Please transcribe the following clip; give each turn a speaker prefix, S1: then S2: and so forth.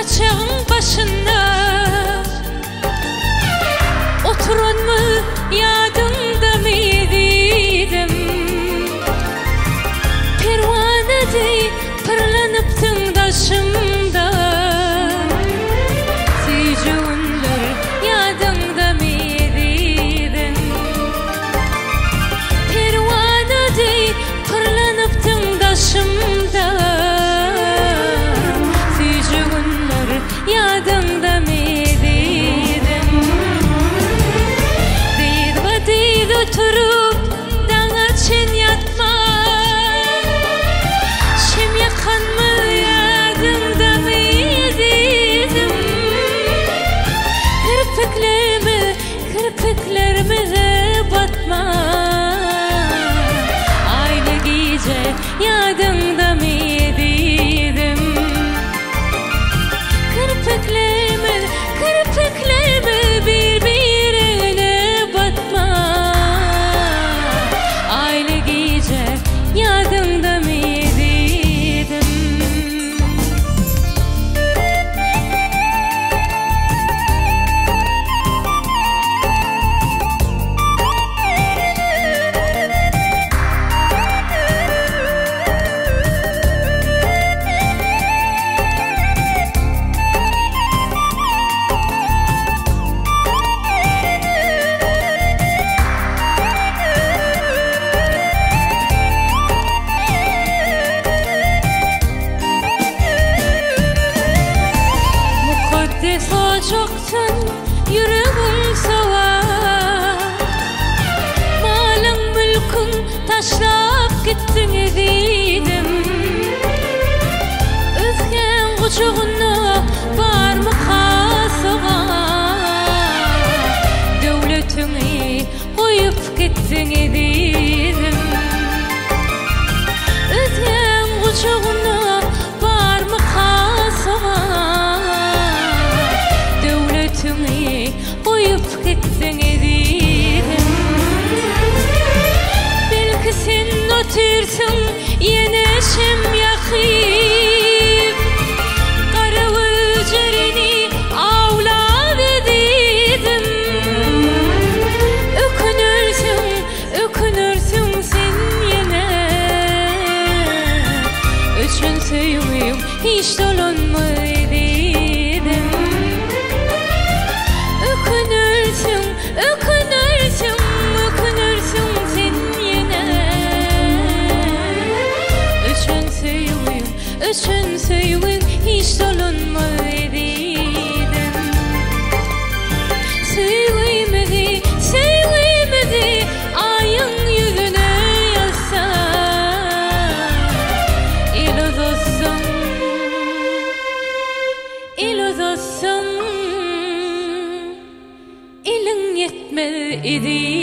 S1: çağın başında oturan mı yadımda mıydım? Pervane dey pırlanıptın daşımda, sicunlar yadımda mıydım? Pervane dey pırlanıptın daşımda, sicunlar yadımda mıydım? Deyid oturup dana çen yatma, şem yakan mı yadımda mıydım? Kirpiklerime de batma, aynı gece yadımda mıydım? Kirpiklerime birbirine batma, aynı gece yadımda mıydım? Defa çoktan yüreğim soğar, malın mülkün taşlap gittin ediydim. Özgen kucağına barmıqa soğar, devletini koyup gittin ediydim. Özgen kucağına barmıqa soğar, koyup gittin ediydim. Belki sen otursun yine şem yakıp, kara ücerini avlav ediydim. Ökünürsün sen yine, üçün söyüyüm hiç dolanmaydım. Ökünürsün sen yine, üçün söyüyüm hiç dolanmaydım. Söyleyemedi ayın yüzüne yazsa, el uzasın, elin yetmedi.